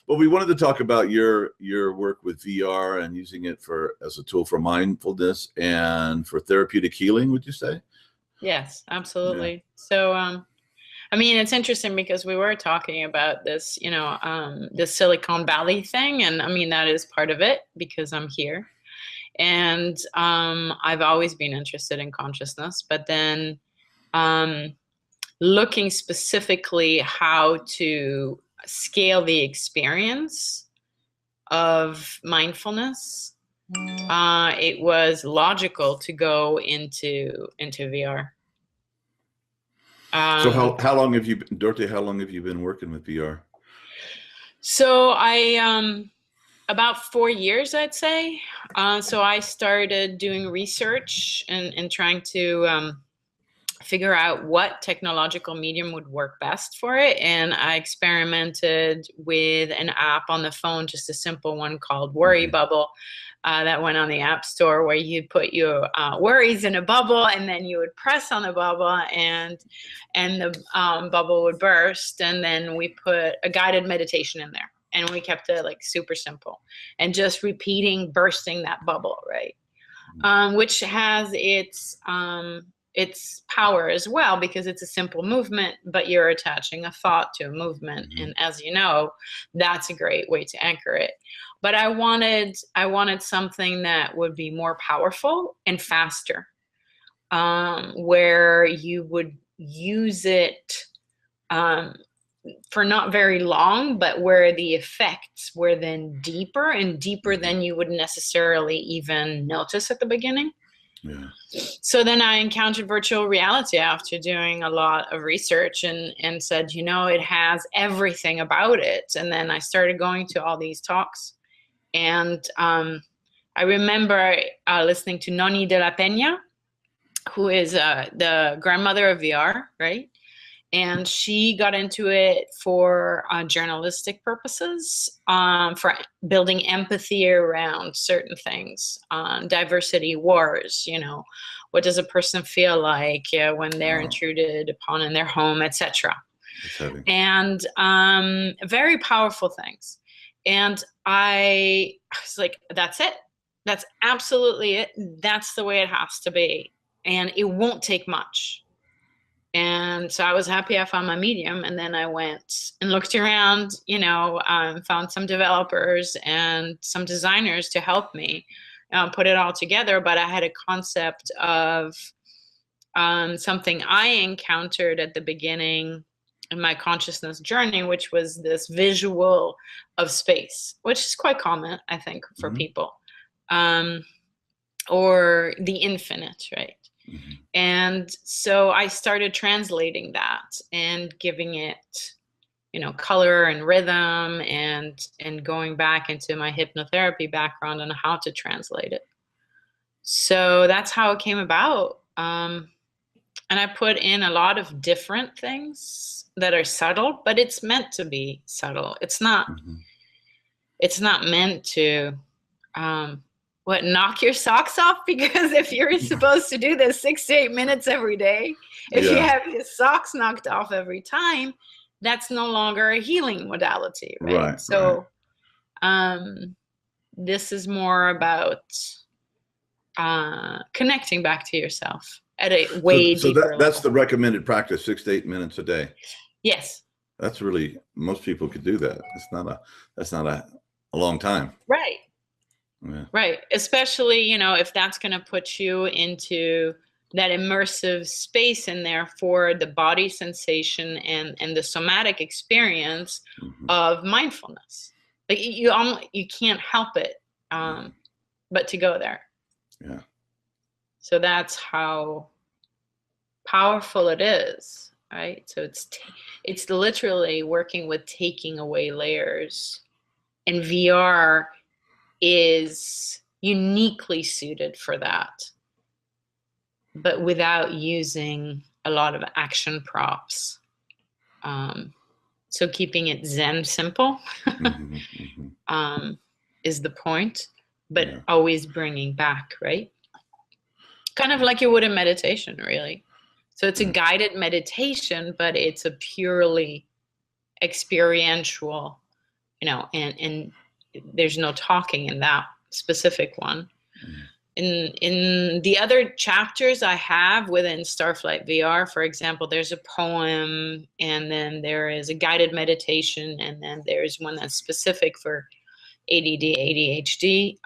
Well, we wanted to talk about your work with VR and using it as a tool for mindfulness and for therapeutic healing, would you say? Yes, absolutely. So, I mean, it's interesting because we were talking about this, the Silicon Valley thing, and I mean, that is part of it because I'm here. And I've always been interested in consciousness, but then looking specifically how to scale the experience of mindfulness, it was logical to go into VR. So how long have you been, Dorote, how long have you been working with VR? So about 4 years, I'd say. So I started doing research and trying to figure out what technological medium would work best for it. And I experimented with an app on the phone, just a simple one called Worry Bubble. That went on the App Store, where you put your worries in a bubble, and then you would press on the bubble, and the bubble would burst. And then we put a guided meditation in there, and we kept it like super simple, and just repeating bursting that bubble, right? Which has its power as well, because it's a simple movement, but you're attaching a thought to a movement, and as you know, that's a great way to anchor it. But I wanted something that would be more powerful and faster, where you would use it for not very long, but where the effects were then deeper and deeper than you would necessarily even notice at the beginning. Yeah. So then I encountered virtual reality after doing a lot of research, and said, it has everything about it. And then I started going to all these talks. And I remember listening to Noni de la Peña, who is the grandmother of VR, right? And she got into it for journalistic purposes, for building empathy around certain things, diversity wars, what does a person feel like when they're intruded upon in their home, etc. And very powerful things. And I was like, that's it. That's absolutely it. That's the way it has to be. And it won't take much. And so I was happy I found my medium. And then I went and looked around, found some developers and some designers to help me put it all together. But I had a concept of something I encountered at the beginning in my consciousness journey, which was this visual of space, which is quite common, I think, for people, or the infinite, right? And so I started translating that and giving it, color and rhythm, and going back into my hypnotherapy background and how to translate it. So that's how it came about. And I put in a lot of different things that are subtle, but it's meant to be subtle. It's not meant to, knock your socks off, because if you're supposed to do this 6 to 8 minutes every day, if you have your socks knocked off every time, that's no longer a healing modality, right? So this is more about connecting back to yourself at a way deeper level. That's the recommended practice, 6 to 8 minutes a day. Yes. That's really, most people could do that. That's not a long time. Right. Yeah. Right. Especially, if that's going to put you into that immersive space in there for the body sensation and the somatic experience of mindfulness. Like you can't help it, but to go there. Yeah. So that's how powerful it is, right? So it's literally working with taking away layers, and VR is uniquely suited for that, but without using a lot of action props. So keeping it Zen simple is the point, but always bringing back, right? Kind of like you would in meditation, really. So it's a guided meditation, but it's a purely experiential and there's no talking in that specific one. In the other chapters I have within Starflight VR, for example, there's a poem, and then there is a guided meditation, and then there's one that's specific for ADD, ADHD.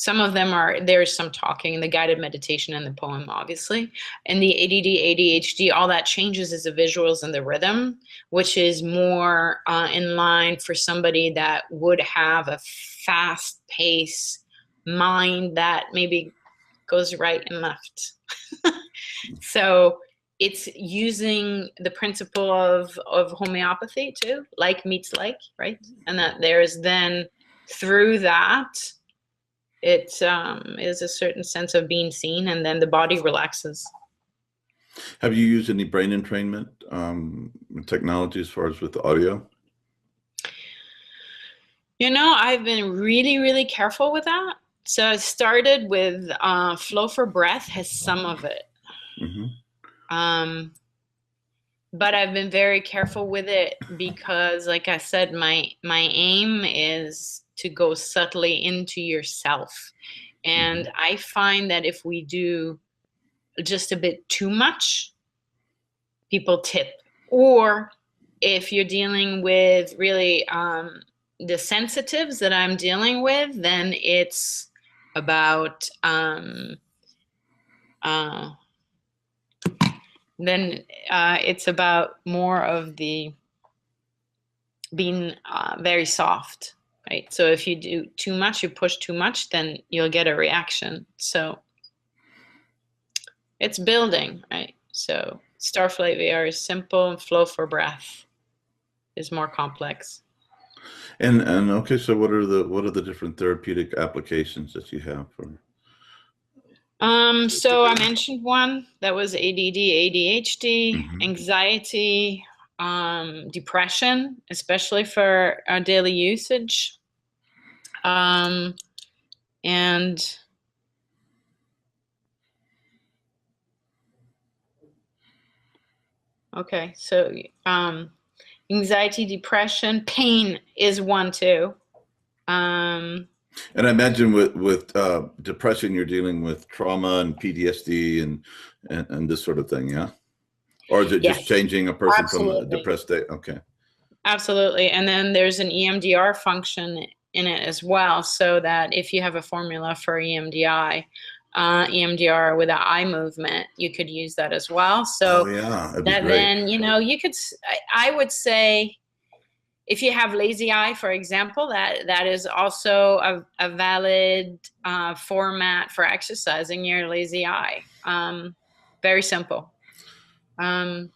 Some of them there's some talking in the guided meditation and the poem, obviously. And the ADD, ADHD, all that changes is the visuals and the rhythm, which is more in line for somebody that would have a fast pace mind that maybe goes right and left. So it's using the principle of homeopathy too, like meets like, right? And that there's then through that, it is a certain sense of being seen, and then the body relaxes. Have you used any brain entrainment technology as far as with the audio? I've been really, really careful with that. So I started with Flow for Breath has some of it. But I've been very careful with it because, like I said, my aim is to go subtly into yourself. And I find that if we do just a bit too much, people tip. Or if you're dealing with really the sensitives that I'm dealing with, then it's about it's about more of the being very soft, right? So if you do too much, you push too much, then you'll get a reaction. So it's building, right? So Starflight VR is simple, and Flow for Breath is more complex. And okay, so what are the different therapeutic applications that you have for? So I mentioned one that was ADD, ADHD, anxiety, depression, especially for our daily usage. And okay, so anxiety, depression, pain is one too. And I imagine with depression, you're dealing with trauma and PTSD and this sort of thing, yeah? Or is it just changing a person from a depressed state? Okay. Absolutely. And then there's an EMDR function in it as well, so that if you have a formula for EMDR with an eye movement, you could use that as well. So that'd be great. Then, you could, I would say, if you have lazy eye, for example, that is also a valid format for exercising your lazy eye. Very simple. And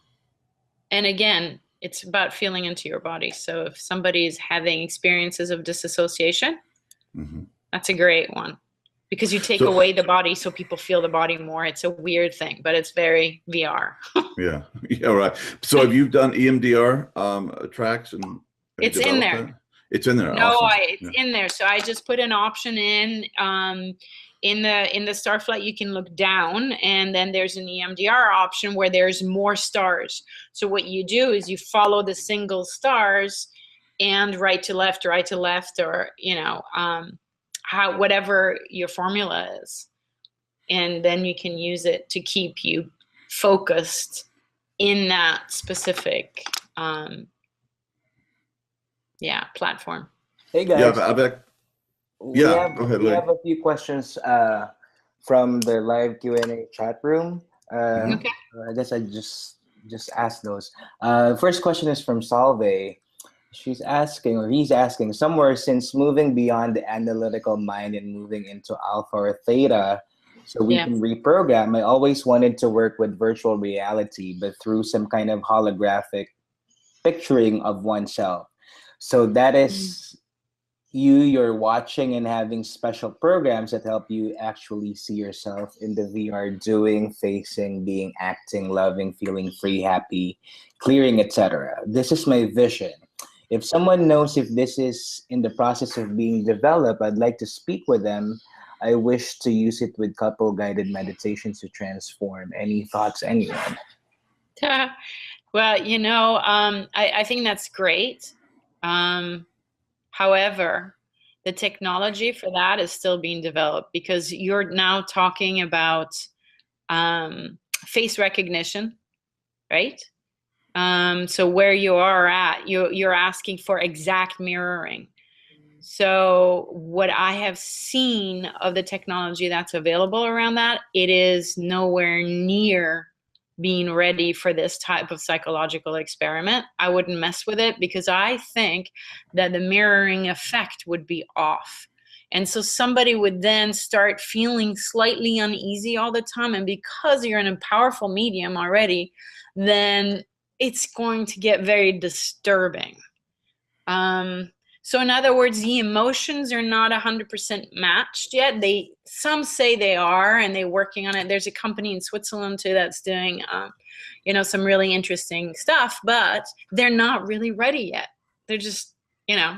again, it's about feeling into your body. So if somebody is having experiences of disassociation, that's a great one, because you take away the body so people feel the body more. It's a weird thing, but it's very VR. Yeah, right. So have you done EMDR tracks and? It's in there. That? It's in there. No, awesome. It's in there. So I just put an option in the Starflight. You can look down, and then there's an EMDR option where there's more stars. So what you do is you follow the single stars and right to left, or whatever your formula is, and then you can use it to keep you focused in that specific platform. Hey guys. Go ahead. We have a few questions from the live Q&A chat room. Okay. I guess I just ask those. First question is from Salve. He's asking, somewhere since moving beyond the analytical mind and moving into alpha or theta, so we can reprogram, I always wanted to work with virtual reality, but through some kind of holographic picturing of oneself. So that is you're watching and having special programs that help you actually see yourself in the VR doing, facing, being, acting, loving, feeling free, happy, clearing, etc. This is my vision. If someone knows if this is in the process of being developed, I'd like to speak with them. I wish to use it with couple guided meditations to transform. Any thoughts, anyone? Well, you know, I think that's great. However, the technology for that is still being developed, because you're now talking about face recognition, right? So where you are at, you're asking for exact mirroring. So what I have seen of the technology that's available around that, it is nowhere near being ready for this type of psychological experiment. I wouldn't mess with it, because I think that the mirroring effect would be off. And so somebody would then start feeling slightly uneasy all the time. And because you're in a powerful medium already, then it's going to get very disturbing. So in other words, the emotions are not 100% matched yet. Some say they are, and they're working on it. There's a company in Switzerland too that's doing, you know, some really interesting stuff, but they're not really ready yet. They're just, you know,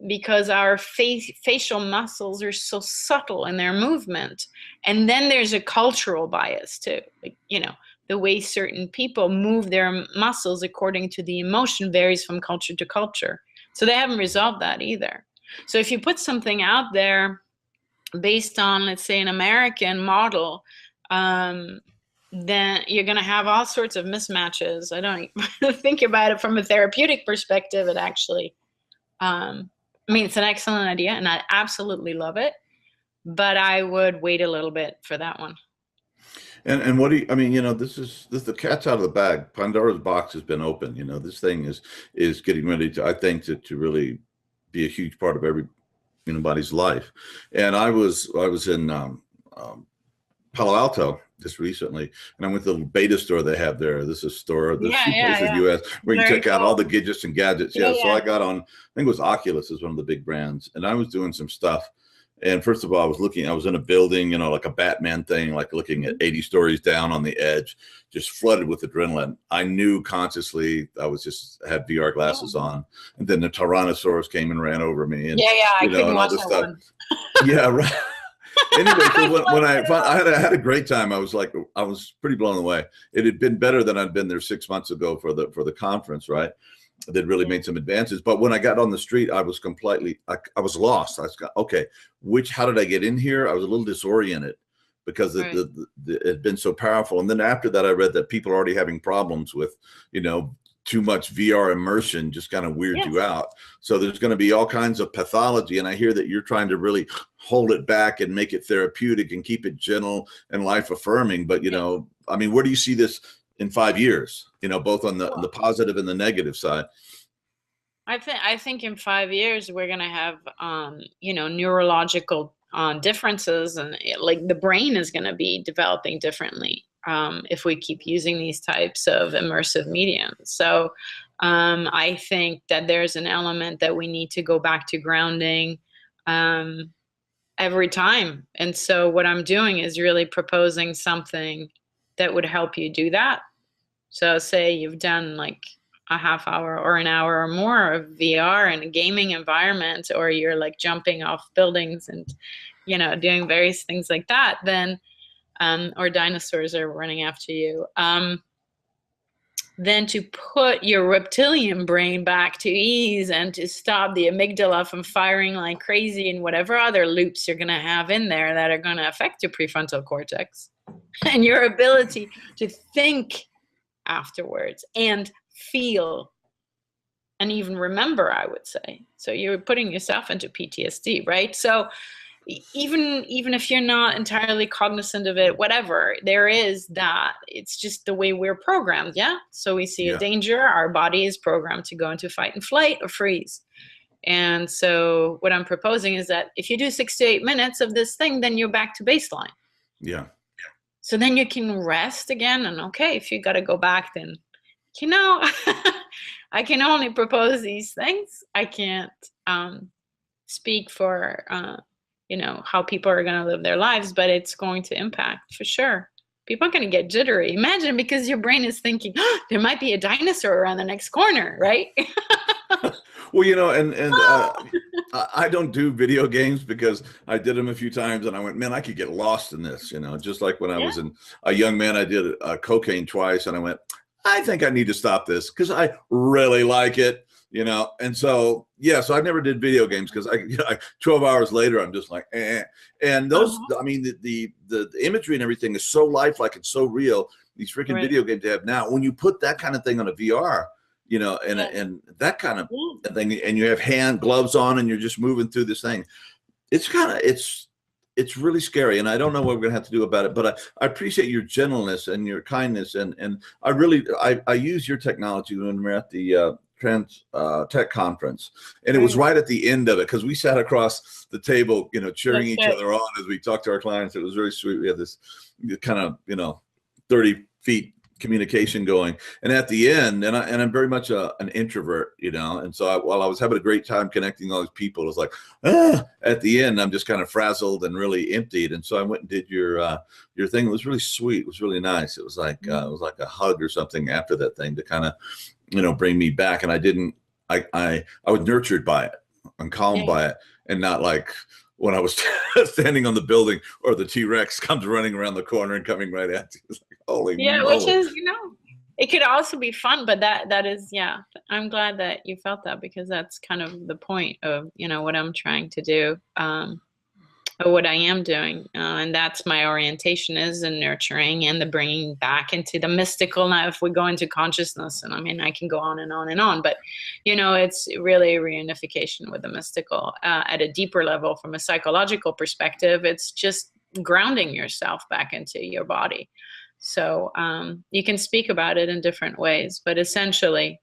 because our facial muscles are so subtle in their movement. And then there's a cultural bias too, like, you know, the way certain people move their muscles according to the emotion varies from culture to culture. So they haven't resolved that either. So if you put something out there based on, let's say, an American model, then you're going to have all sorts of mismatches. I don't think about it from a therapeutic perspective. It actually, I mean, it's an excellent idea, and I absolutely love it, but I would wait a little bit for that one. And what do you, I mean, you know, this is the cat's out of the bag. Pandora's box has been opened. You know, this thing is getting ready to, I think, to really be a huge part of anybody's life. And I was in Palo Alto just recently, and I went to the beta store they have there. This is a store, there's two places in the US where you can check out all the gadgets and gadgets. So I got on, I think it was Oculus is one of the big brands, and I was doing some stuff. And first of all, I was in a building, you know, like a Batman thing, like looking at 80 stories down on the edge, just flooded with adrenaline. I knew consciously I had VR glasses on. And then the Tyrannosaurus came and ran over me. And, I couldn't watch that one. Yeah, right. Anyway, so when I had a great time. I was pretty blown away. It had been better than I'd been there 6 months ago for the conference, right? That really made some advances. But when I got on the street, I was completely, I was lost. I was okay, how did I get in here? I was a little disoriented because it had been so powerful. And then after that, I read that people are already having problems with, you know, too much VR immersion just kind of weirds you out. So there's going to be all kinds of pathology. And I hear that you're trying to really hold it back and make it therapeutic and keep it gentle and life affirming. But, you know, I mean, where do you see this in 5 years, you know, both on the positive and the negative side? I think in 5 years, we're going to have, you know, neurological differences, and like the brain is going to be developing differently if we keep using these types of immersive mediums. So I think that there's an element that we need to go back to grounding every time. And so what I'm doing is really proposing something that would help you do that. So say you've done like a half hour or an hour or more of VR in a gaming environment, or you're like jumping off buildings and, you know, doing various things like that, then, or dinosaurs are running after you, then to put your reptilian brain back to ease and to stop the amygdala from firing like crazy and whatever other loops you're going to have in there that are going to affect your prefrontal cortex and your ability to think afterwards and feel and even remember, I would say. So you're putting yourself into PTSD, right? So even if you're not entirely cognizant of it, whatever, there is that. It's just the way we're programmed, yeah? So we see a danger, our body is programmed to go into fight and flight or freeze. And so what I'm proposing is that if you do 6 to 8 minutes of this thing, then you're back to baseline. Yeah. So then you can rest again, and okay, if you got to go back, then, you know, I can only propose these things. I can't speak for, you know, how people are going to live their lives, but it's going to impact for sure. People are going to get jittery. Imagine, because your brain is thinking, oh, there might be a dinosaur around the next corner, right? Well, you know, and I don't do video games because I did them a few times and I went, man, I could get lost in this, you know, just like when I was a young man, I did cocaine twice and I went, I think I need to stop this because I really like it, you know? And so, yeah, so I never did video games because 12 hours later, I'm just like, eh. And those, I mean, the imagery and everything is so lifelike and so real. These freaking video games they have now, when you put that kind of thing on a VR, you know, and that kind of thing, and you have hand gloves on and you're just moving through this thing. It's kind of, it's really scary. And I don't know what we're gonna have to do about it, but I appreciate your gentleness and your kindness. And I really, I use your technology when we're at the Trans Tech Conference. And it was right at the end of it, because we sat across the table, you know, cheering each other on as we talked to our clients. It was very sweet. We had this kind of, you know, 30 feet communication going, and at the end, and I'm very much an introvert, you know, and so while I was having a great time connecting all these people, it was like at the end I'm just kind of frazzled and really emptied. And so I went and did your thing. It was really sweet. It was really nice. It was like a hug or something after that thing to kind of, you know, bring me back. And I was nurtured by it and calmed by it, and not like when I was standing on the building or the T-Rex comes running around the corner and coming right at you. It's like, holy moly. Which is, you know, it could also be fun, but that is, I'm glad that you felt that, because that's kind of the point of, you know, what I'm trying to do, or what I am doing. And that's my orientation, is the nurturing and the bringing back into the mystical. Now, if we go into consciousness, and I mean, I can go on and on and on, but, you know, it's really a reunification with the mystical at a deeper level. From a psychological perspective, it's just grounding yourself back into your body. So you can speak about it in different ways, but essentially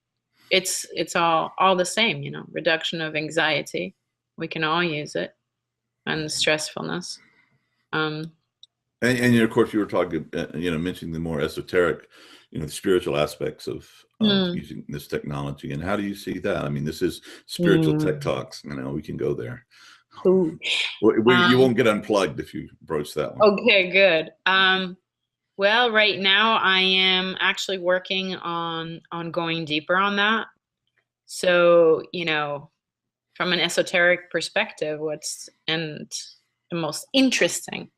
it's all the same, you know, reduction of anxiety. We can all use it. And the stressfulness. And of course, you were talking, you know, mentioning the more esoteric, you know, the spiritual aspects of using this technology. And how do you see that? I mean, this is spiritual tech talks. You know, we can go there. You won't get unplugged if you broach that one. Okay, good. Well, right now I am actually working on going deeper on that. So, you know, from an esoteric perspective, and the most interesting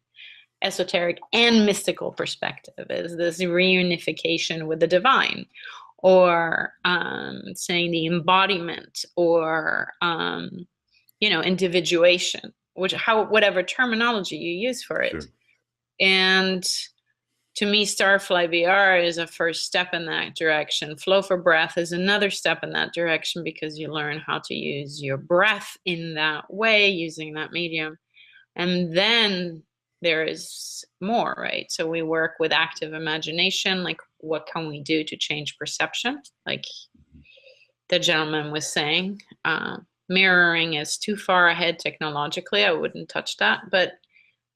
esoteric and mystical perspective is this reunification with the divine, or saying the embodiment, or you know, individuation, whatever terminology you use for it. Sure. And to me, Starfly VR is a first step in that direction. Flow for Breath is another step in that direction, because you learn how to use your breath in that way, using that medium. And then there is more, right? So we work with active imagination, like what can we do to change perception? Like the gentleman was saying, mirroring is too far ahead technologically. I wouldn't touch that. But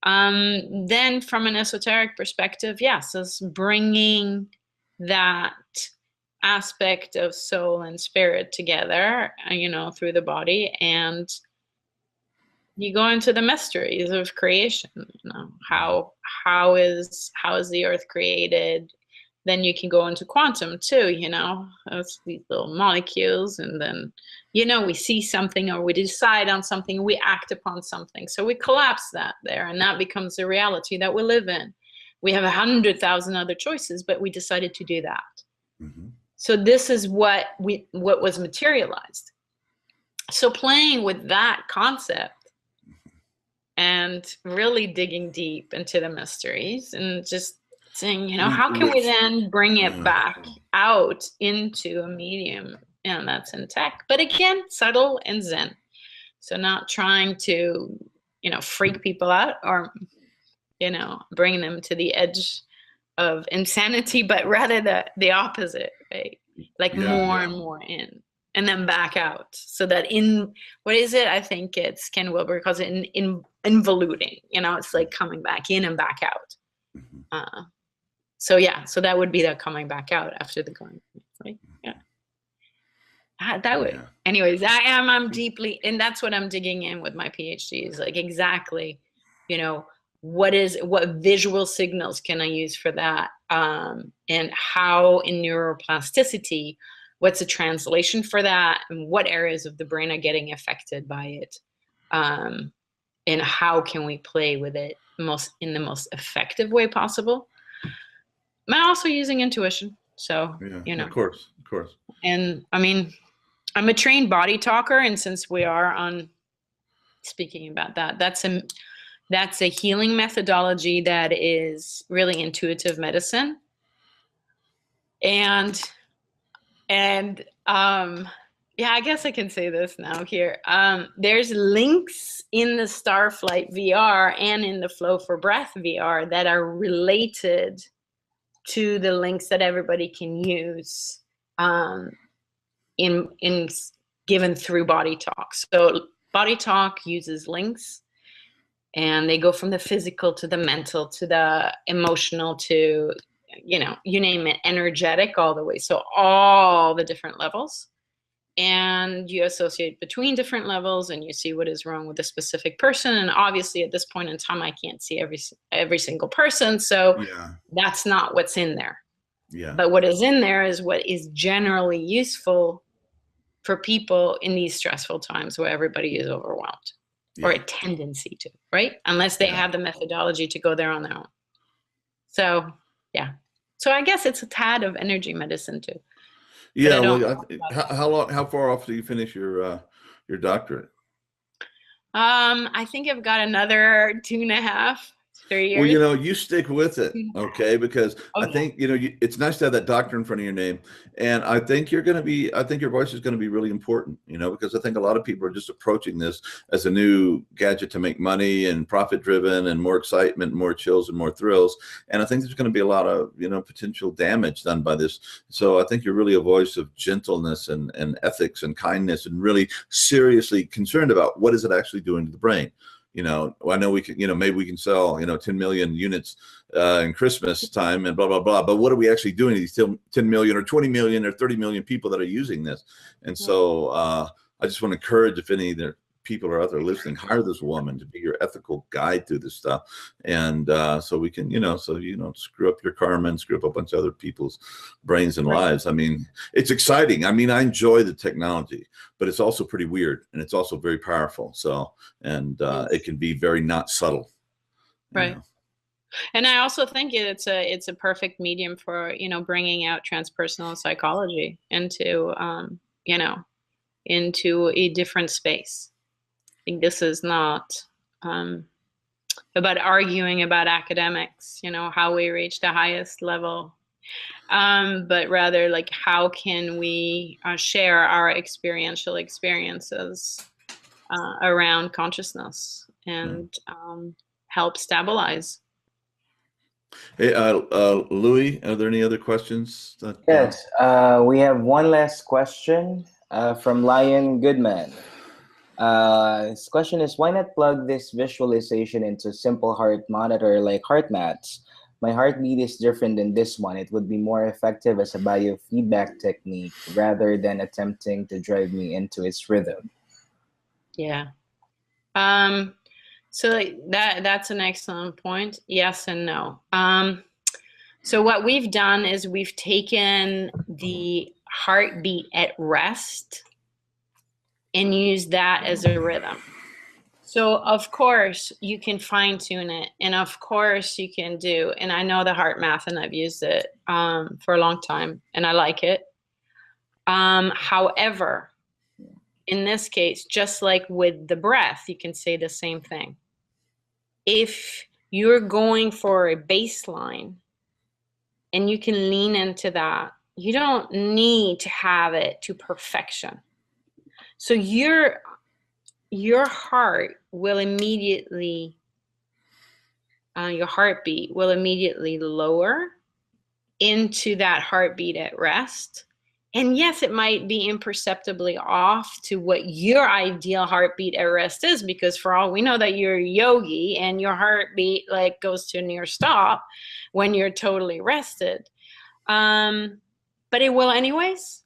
then from an esoteric perspective, yes, it's bringing that aspect of soul and spirit together, you know, through the body, and you go into the mysteries of creation. You know, how is the earth created? Then you can go into quantum too, you know, it's these little molecules, and then, you know, we see something, or we decide on something, we act upon something. So we collapse that there, and that becomes the reality that we live in. We have 100,000 other choices, but we decided to do that. Mm-hmm. So this is what was materialized. So playing with that concept and really digging deep into the mysteries, and just saying, you know, how can we then bring it back out into a medium, and that's in tech, but again, subtle and zen. So not trying to, you know, freak people out, or, you know, bring them to the edge of insanity, but rather the opposite, right? Like more and more in, and then back out. So that what is it? I think it's Ken Wilber calls it involuting. You know, it's like coming back in and back out. So yeah, so that would be the coming back out after the going, right? Yeah. That way. Yeah. Anyways, I'm deeply, and that's what I'm digging in with my PhD, is like exactly, you know, what visual signals can I use for that? And how in neuroplasticity, what's the translation for that? And what areas of the brain are getting affected by it? and how can we play with it in the most effective way possible. I'm also using intuition. So, of course. And I mean, I'm a trained body talker. And since we are on speaking about that, that's a healing methodology that is really intuitive medicine. And yeah, I guess I can say this now here. There's links in the Starflight VR and in the Flow for Breath VR that are related to the links that everybody can use in given through Body Talk. So Body Talk uses links, and they go from the physical to the mental to the emotional to, you name it, energetic, all the way. So all the different levels. And you associate between different levels, and you see what is wrong with a specific person. And obviously at this point in time, I can't see every single person. So that's not what's in there. Yeah. But what is in there is what is generally useful for people in these stressful times where everybody is overwhelmed, or a tendency to, right? Unless they have the methodology to go there on their own. So, yeah. So I guess it's a tad of energy medicine too. Yeah. Well, how far off do you finish your doctorate? I think I've got another 2.5, 3 years. Well, you stick with it, okay? Because I think, it's nice to have that doctor in front of your name. And I think your voice is going to be really important, because I think a lot of people are just approaching this as a new gadget to make money and profit driven and more excitement, more chills and more thrills. And I think there's going to be a lot of, potential damage done by this. So I think you're really a voice of gentleness and ethics and kindness, and really seriously concerned about what is it actually doing to the brain. I know we can, maybe we can sell, 10 million units in Christmas time and blah, blah, blah. But what are we actually doing to these 10 million or 20 million or 30 million people that are using this? And so I just want to encourage, if any of the people are out there listening, hire this woman to be your ethical guide through this stuff. And so we can, so you don't screw up your karma and screw up a bunch of other people's brains and lives. I mean, it's exciting. I mean, I enjoy the technology, but it's also pretty weird, and it's also very powerful. So, and it can be very not subtle. Right. And I also think it's a perfect medium for, bringing out transpersonal psychology into, into a different space. I think this is not about arguing about academics, how we reach the highest level, but rather like how can we share our experiential experiences around consciousness and help stabilize. Hey, Louis, are there any other questions? Yes, we have one last question from Lion Goodman. His question is, why not plug this visualization into simple heart monitor like HeartMaths? My heartbeat is different than this one. It would be more effective as a biofeedback technique rather than attempting to drive me into its rhythm. Yeah. So that's an excellent point. Yes and no. So what we've done is we've taken the heartbeat at rest and use that as a rhythm. So of course you can fine tune it, and of course you can do, and I know the HeartMath and I've used it for a long time and I like it. However, in this case, just like with the breath, you can say the same thing. If you're going for a baseline and you can lean into that, you don't need to have it to perfection. So your heart will immediately, your heartbeat will immediately lower into that heartbeat at rest. And yes, it might be imperceptibly off to what your ideal heartbeat at rest is, because for all we know that you're a yogi and your heartbeat like goes to a near stop when you're totally rested. But it will anyways.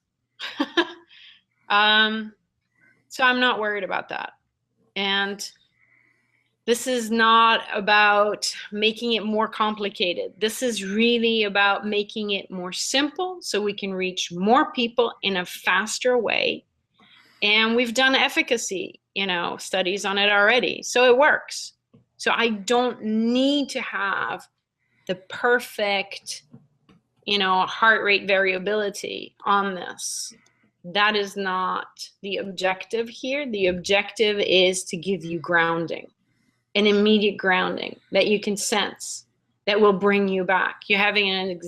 So I'm not worried about that. And this is not about making it more complicated. This is really about making it more simple so we can reach more people in a faster way. And we've done efficacy you know, studies on it already. So it works. So I don't need to have the perfect, you know, heart rate variability on this. That is not the objective here. The objective is to give you grounding, an immediate grounding that you can sense, that will bring you back. You're having an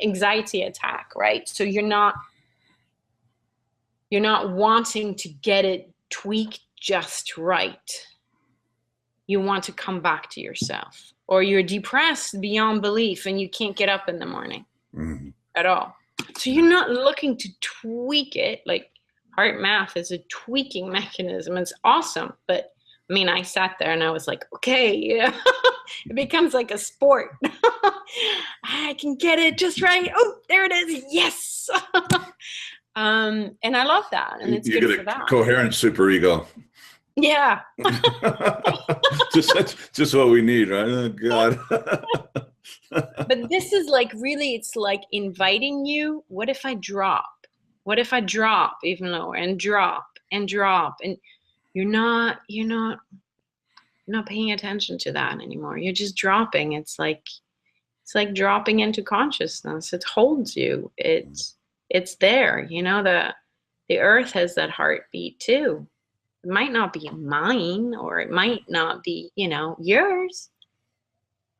anxiety attack, right? So you're not wanting to get it tweaked just right. You want to come back to yourself. Or you're depressed beyond belief and you can't get up in the morning at all. So you're not looking to tweak it. Like heart math is a tweaking mechanism. It's awesome. But I mean, I sat there and I was like, okay, yeah. It becomes like a sport. I can get it just right. Oh, there it is. Yes. And I love that. And it's good for that. Coherent superego. Yeah. just what we need, right? Oh, God. But this is like really, it's like inviting you. What if I drop? What if I drop even lower and drop and drop? And you're not paying attention to that anymore. You're just dropping. It's like dropping into consciousness. It holds you. It's there. You know, the earth has that heartbeat too. It might not be mine, or it might not be, you know, yours.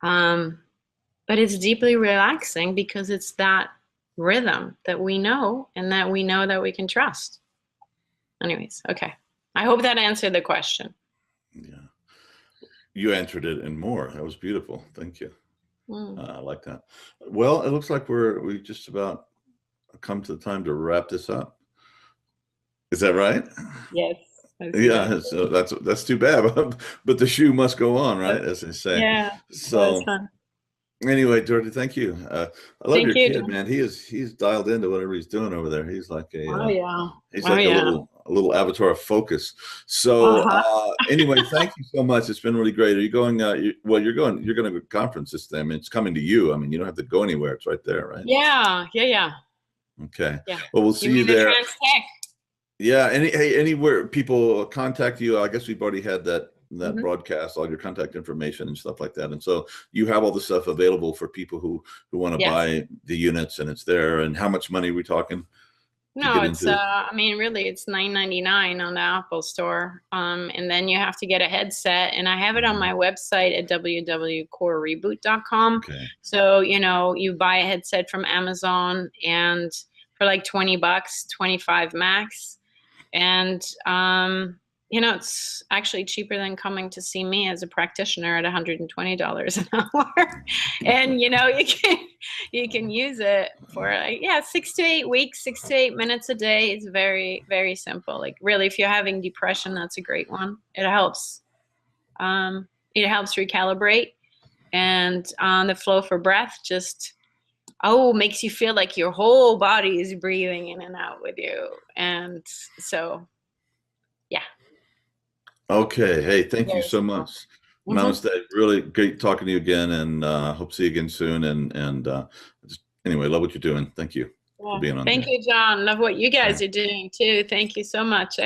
But it's deeply relaxing because it's that rhythm that we know and that we know that we can trust. Anyways, okay. I hope that answered the question. Yeah. You answered it and more. That was beautiful. Thank you. I like that. Well, it looks like we just about come to the time to wrap this up. Is that right? Yes. Yeah, so that's too bad, but the shoe must go on, right? As they say. Yeah. So anyway, Dorote, thank you. I love your kid, man. He's dialed into whatever he's doing over there. He's like a he's like a little avatar of focus. So anyway, thank you so much. It's been really great. Are you going? You're going to a conference this time. It's coming to you. I mean, you don't have to go anywhere. It's right there, right? Yeah. Okay. Yeah. Well, we'll see you there. Yeah. Anywhere people contact you, I guess we've already had that broadcast, all your contact information and stuff like that. And so you have all the stuff available for people who want to buy the units, and it's there. And how much money are we talking? No, it's I mean, really, it's $9.99 on the Apple Store. And then you have to get a headset, and I have it on my website at www.coreReboot.com. Okay. So, you know, you buy a headset from Amazon and for like $20, 25 max. And you know, it's actually cheaper than coming to see me as a practitioner at $120 an hour. And, you know, you can use it for like, 6 to 8 weeks, 6 to 8 minutes a day. It's very, very simple. Like really, if you're having depression, that's a great one. It helps. It helps recalibrate. And the flow for breath just, makes you feel like your whole body is breathing in and out with you. And so, yeah. Okay. Hey, thank you so much. Namaste. Really great talking to you again, and hope to see you again soon. And just anyway, love what you're doing. Thank you for being on. Thank you, John. Love what you guys are doing too. Thank you so much.